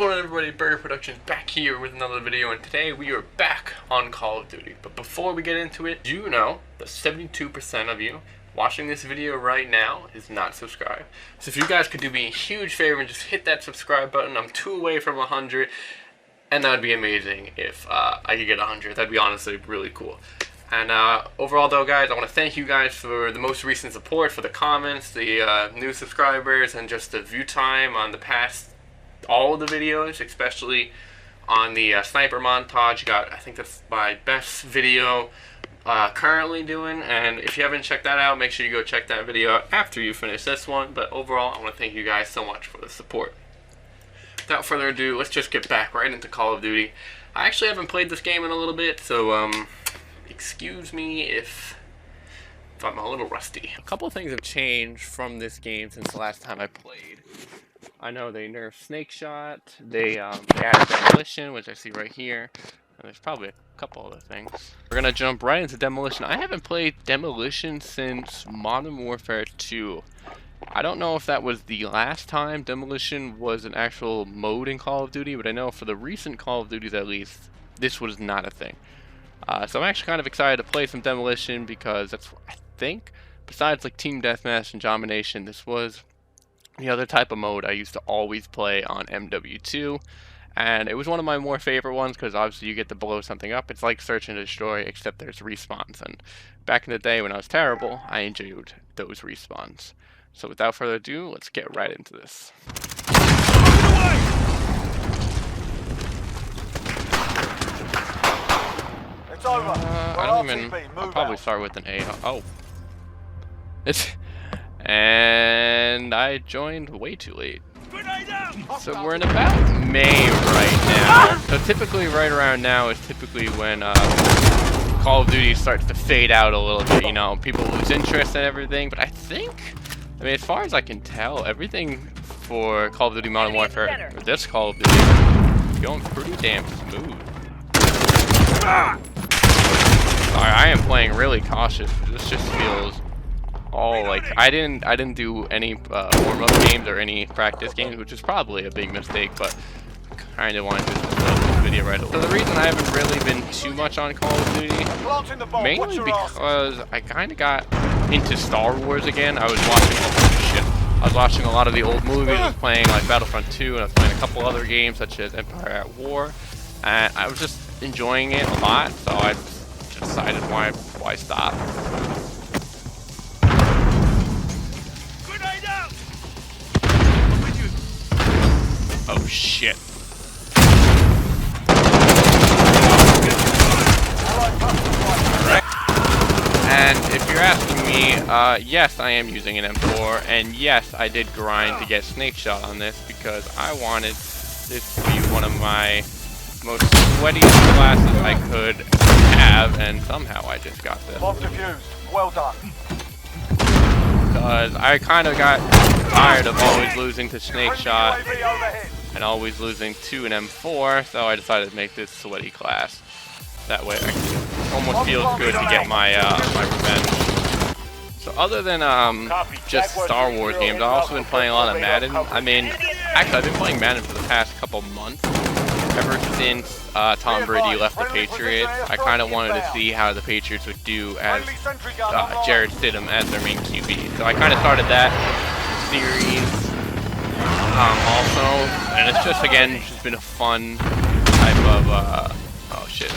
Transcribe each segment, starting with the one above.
going on, everybody? Burger Productions back here with another video, and today we are back on Call of Duty. But before we get into it, do you know that 72% of you watching this video right now is not subscribed? So if you guys could do me a huge favor and just hit that subscribe button. I'm 2 away from 100, and that would be amazing if I could get 100. That'd be honestly really cool. And overall though, guys, I want to thank you guys for the most recent support, for the comments, the new subscribers, and just the view time on the past, all of the videos, especially on the sniper montage. I think that's my best video currently doing, and if you haven't checked that out, make sure you go check that video out after you finish this one. But overall, I want to thank you guys so much for the support. Without further ado, let's just get back right into Call of Duty. I actually haven't played this game in a little bit, so excuse me if I'm a little rusty. A couple of things have changed from this game since the last time I played. I know they nerfed Snake Shot, they added Demolition, which I see right here, and there's probably a couple other things. We're gonna jump right into Demolition. I haven't played Demolition since Modern Warfare 2. I don't know if that was the last time Demolition was an actual mode in Call of Duty, but I know for the recent Call of Duties at least, this was not a thing. So I'm actually kind of excited to play some Demolition because that's, I think, besides like Team Deathmatch and Domination, this was the other type of mode I used to always play on MW2. And it was one of my more favorite ones because obviously you get to blow something up. It's like Search and Destroy, except there's respawns. And back in the day when I was terrible, I enjoyed those respawns. So without further ado, let's get right into this. I'll probably start with an A. Oh. And I joined way too late. So we're in about May right now. So typically right around now is typically when Call of Duty starts to fade out a little bit, you know, people lose interest and everything. But I mean, as far as I can tell, everything for Call of Duty Modern Warfare, or this Call of Duty, is going pretty damn smooth. Sorry, I am playing really cautious. This just feels all like I didn't do any warm-up games or any practice games, which is probably a big mistake, but kind of wanted to just upload this video right away. So the reason I haven't really been too much on Call of Duty, mainly because I kind of got into Star Wars again. I was watching a lot of the old movies. I was playing like Battlefront 2, and I was playing a couple other games such as Empire at War, and I was just enjoying it a lot. So I decided why stop. Oh shit. And if you're asking me, yes, I am using an M4, and yes, I did grind to get Snake Shot on this because I wanted this to be one of my most sweatiest classes I could have, and somehow I just got this. Bomb defused. Well done. Because I kind of got tired of always losing to Snake Shot and always losing to an M4, so I decided to make this sweaty class. That way it almost feels good to get my my revenge. So other than just Star Wars games, I've also been playing a lot of Madden. I mean, actually I've been playing Madden for the past couple months. Ever since Tom Brady left the Patriots, I kind of wanted to see how the Patriots would do as Jared Stidham as their main QB. So I kind of started that series also, and it's just, again, just been a fun type of, oh shit,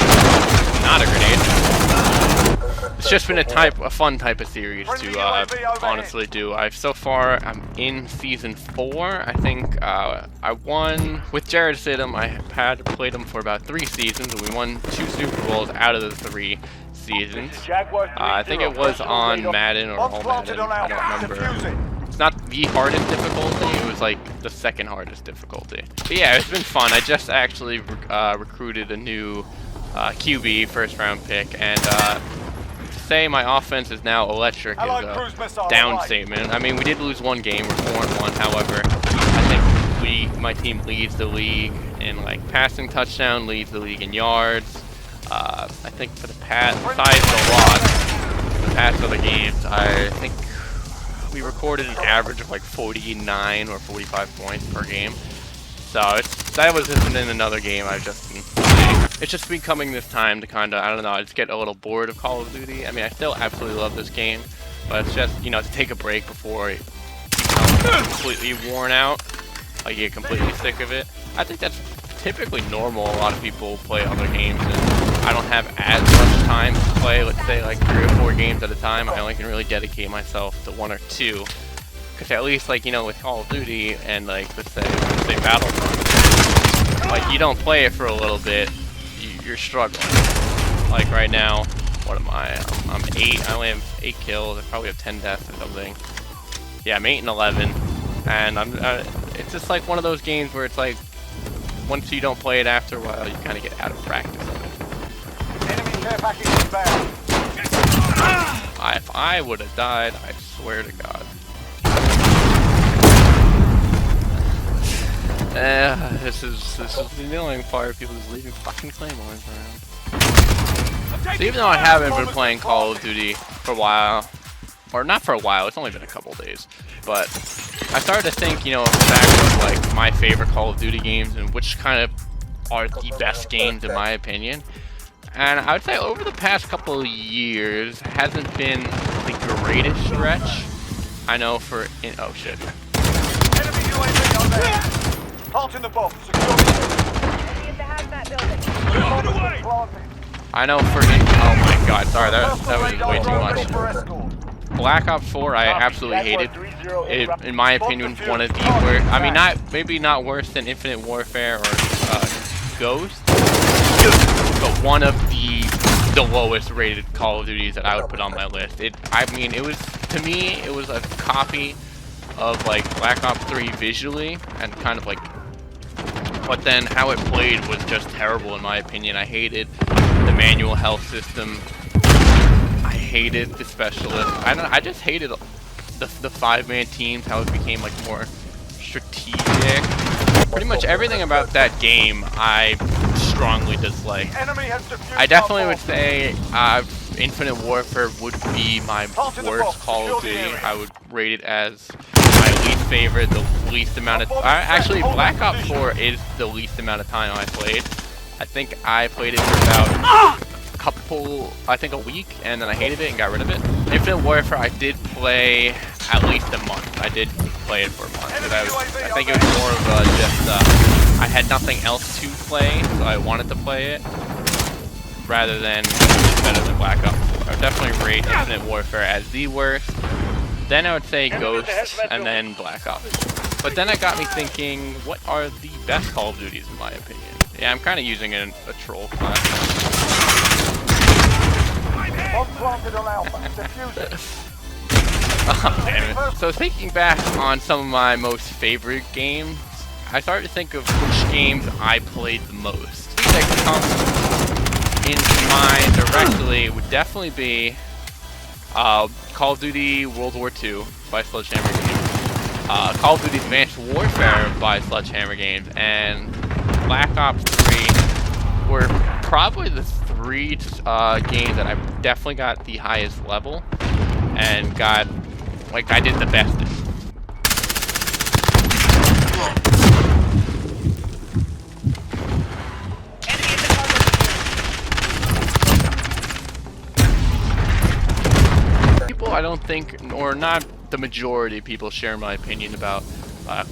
not a grenade. It's just been a fun type of series to honestly do. So far I'm in season 4. I think I won with Jared Stidham. I had played him for about 3 seasons, and we won 2 Super Bowls out of the 3 seasons. I think it was on Madden or All Madden. I don't remember. It's not the hardest difficulty. It was like the second hardest difficulty. But yeah, it's been fun. I just actually recruited a new QB, first round pick, and say my offense is now electric is a down statement. I mean, we did lose one game, we're 4-1. However, I think my team leads the league in like passing touchdown, leads the league in yards. I think for the past, besides the loss, the past other games, I think we recorded an average of like 49 or 45 points per game. So it's that was just in another game I've just been playing. It's just becoming this time to kind of, I don't know, I just get a little bored of Call of Duty. I mean, I still absolutely love this game, but it's just, you know, to take a break before you become completely worn out, like you get completely sick of it. I think that's typically normal. A lot of people play other games, and I don't have as much time to play, let's say like 3 or 4 games at a time. I only can really dedicate myself to 1 or 2. Because at least, like, you know, with Call of Duty and, like, let's say Battlefront, like, you don't play it for a little bit, you're struggling. Like, right now, what am I? I'm 8, I only have 8 kills, I probably have 10 deaths or something. Yeah, I'm 8 and 11, and it's just like one of those games where it's like, once you don't play it after a while, you kind of get out of practice of it. Enemy care package inbound. If I would have died, I swear to God. This is the annoying part. People just leaving fucking claymores around. So even though I haven't been playing Call of Duty for a while, or not for a while, it's only been a couple days, but I started to think, you know, back of like my favorite Call of Duty games and which kind of are the best games in my opinion. And I would say over the past couple of years hasn't been the greatest stretch. I know for oh shit. Enemy UAV on there. Plant in the bomb. Secure the Enemy in the hazmat building. I know for oh my god, sorry, that was way too much. Black Ops 4 I absolutely hated. It, in my opinion, one of the worst. I mean, maybe not worse than Infinite Warfare or Ghost, but one of the lowest rated Call of Duties that I would put on my list. I mean, it was, to me, it was a copy of like Black Ops 3 visually and kind of like, but then how it played was just terrible in my opinion. I hated the manual health system. I hated the specialist. I just hated the 5-man teams, how it became like more strategic. Pretty much everything about that game I strongly dislike. I definitely would say Infinite Warfare would be my worst Call of Duty. I would rate it as my least favorite, the least amount of actually Black Ops 4 is the least amount of time I played. I think I played it for about a week, and then I hated it and got rid of it. Infinite Warfare I did play at least a month. I did play it for a month. I think it was more of just I had nothing else to play, so I wanted to play it rather than better than Black Ops 4. I would definitely rate Infinite Warfare as the worst. Then I would say Ghost, and then Black Ops. But then it got me thinking, what are the best Call of Duties in my opinion? Yeah, I'm kind of using a troll class. Oh, damn it. So thinking back on some of my most favorite games, I started to think of which games I played the most. That comes into mind directly would definitely be Call of Duty World War II by Sledgehammer Games, Call of Duty Advanced Warfare by Sledgehammer Games, and Black Ops 3 were probably the 3 games that I definitely got the highest level and got, like, I did the best in. I don't think, or not the majority of people share my opinion about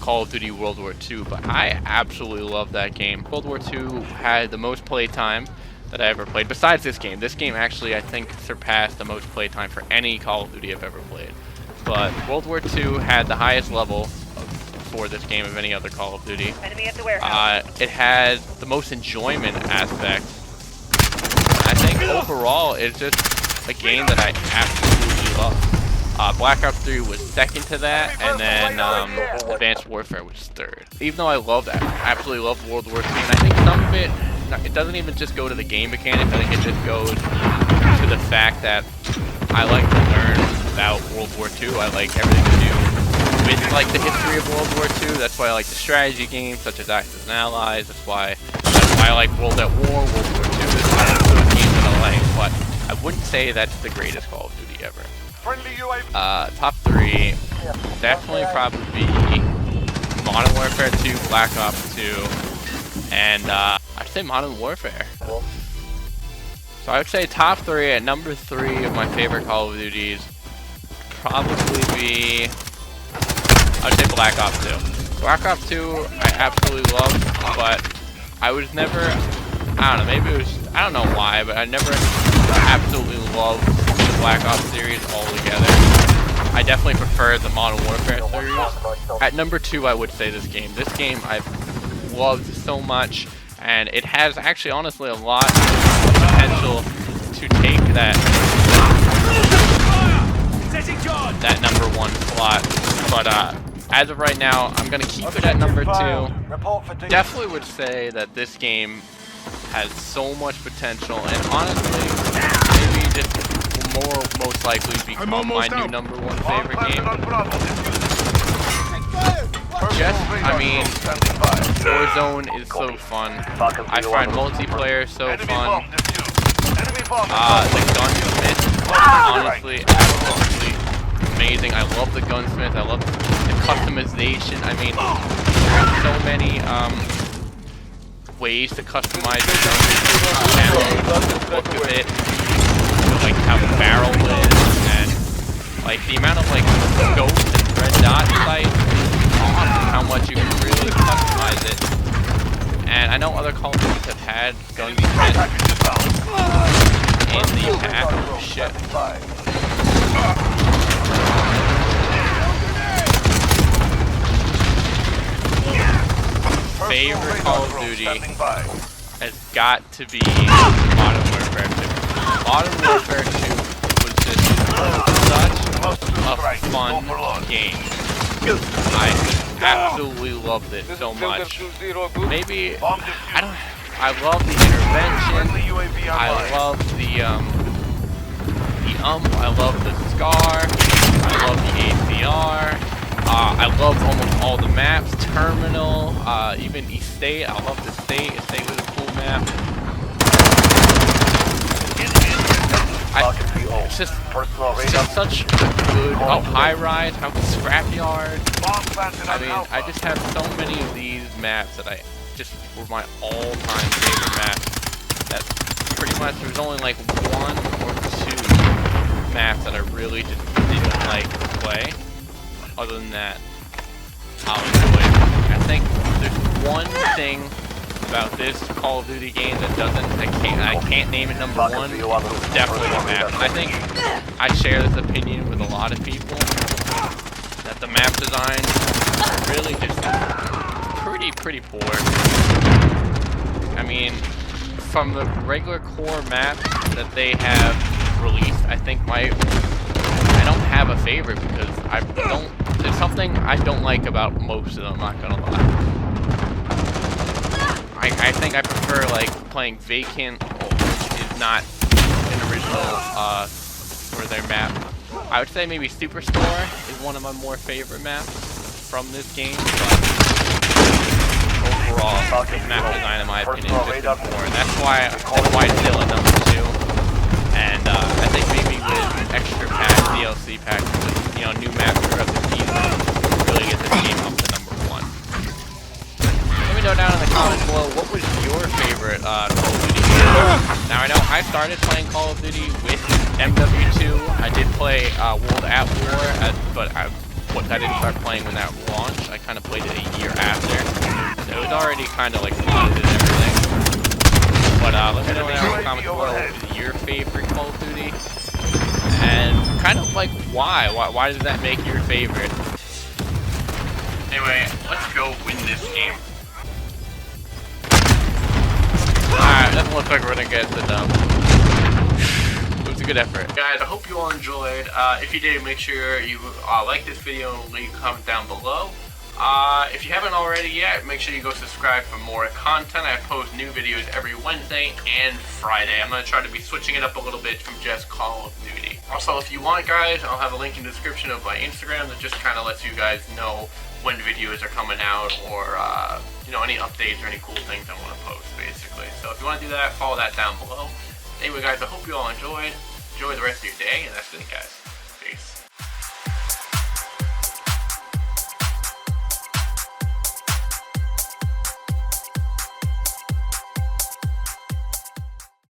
Call of Duty World War II, but I absolutely love that game. World War II had the most playtime that I ever played, besides this game. This game actually, I think, surpassed the most playtime for any Call of Duty I've ever played. But World War II had the highest level for this game of any other Call of Duty. Enemy at the warehouse. It had the most enjoyment aspect. I think overall, it's just a game that I absolutely love. Black Ops 3 was second to that, and then Advanced Warfare was third. Even though I absolutely love World War II, and I think some of it doesn't even just go to the game mechanics, I think it just goes to the fact that I like to learn about World War II. I like everything to do with like the history of World War II. That's why I like the strategy games, such as Axis and Allies. That's why I like World at War, World War II. There's kind of those games that I like, but I wouldn't say that's the greatest Call of Duty ever. Top 3, definitely probably be Modern Warfare 2, Black Ops 2, and I'd say Modern Warfare. So I would say top 3. At number 3 of my favorite Call of Duties probably be, I'd say Black Ops 2. Black Ops 2 I absolutely loved, but I was never, I don't know, maybe it was, I don't know why, but I never absolutely loved the Black Ops series altogether. I definitely prefer the Modern Warfare series. At number 2, I would say this game. This game I've loved so much, and it has actually honestly a lot of potential to take that number 1 slot. But as of right now, I'm gonna keep it at number 2. Definitely would say that this game has so much potential, and honestly, maybe just most likely become my new number 1 favorite game. I mean, Warzone is so fun. I find multiplayer so fun. The gunsmith, honestly, absolutely amazing. I love the gunsmith. I love the customization. I mean, there's so many ways to customize the gun. Look of it, like how the barrel is, and like the amount of like scopes and red dot sights. Awesome how much you can really customize it. And I know other Call of Duties have had gun defense in the past. Oh, shit. Favorite Call of Duty has got to be Modern Warfare 2. Modern Warfare 2 was just such a fun game. I absolutely loved it so much. Maybe I love the intervention. I love the I love the Scar. I love the ACR. I love almost all the maps. Terminal, even Estate. I love the State. Estate was a cool map. It's just such good. Oh, High Rise, how Scrapyard. I mean, I just have so many of these maps that I just were my all-time favorite maps. That pretty much there's only like 1 or 2 maps that I really just didn't like to play. Other than that, I'll enjoy it. I think there's one thing about this Call of Duty game that I can't name it number 1. It's definitely the map. I think I share this opinion with a lot of people that the map design is really just pretty poor. I mean, from the regular core maps that they have released, I think I don't have a favorite because there's something I don't like about most of them, I'm not gonna lie. I think I prefer like playing Vacant, which is not an original for their map. I would say maybe Superstore is one of my more favorite maps from this game, but overall, the map design in my opinion is just poor, and that's why it's still at number 2. And I think maybe with extra packs, DLC packs, with, you know, new maps throughout the season, really get this game up to number 1. Let me know down in the comments below, what was your favorite Call of Duty game? Now I know I started playing Call of Duty with MW2. I did play World at War, but I didn't start playing when that launched. I kind of played it a year after. So it was already kind of like modded and everything. But let me know down in the comments below, what was your favorite Call of Duty? And kind of like why? Why does that make your favorite? Anyway, let's go win this game. Alright, doesn't look like we're gonna get the dub. It was a good effort. Guys, I hope you all enjoyed. If you did, make sure you like this video and leave a comment down below. If you haven't already yet, make sure you go subscribe for more content. I post new videos every Wednesday and Friday. I'm going to try to be switching it up a little bit from just Call of Duty. Also, if you want, guys, I'll have a link in the description of my Instagram that just kind of lets you guys know when videos are coming out, or you know, any updates or any cool things I want to post, basically. So if you want to do that, follow that down below. Anyway, guys, I hope you all enjoyed. Enjoy the rest of your day, and that's it, guys.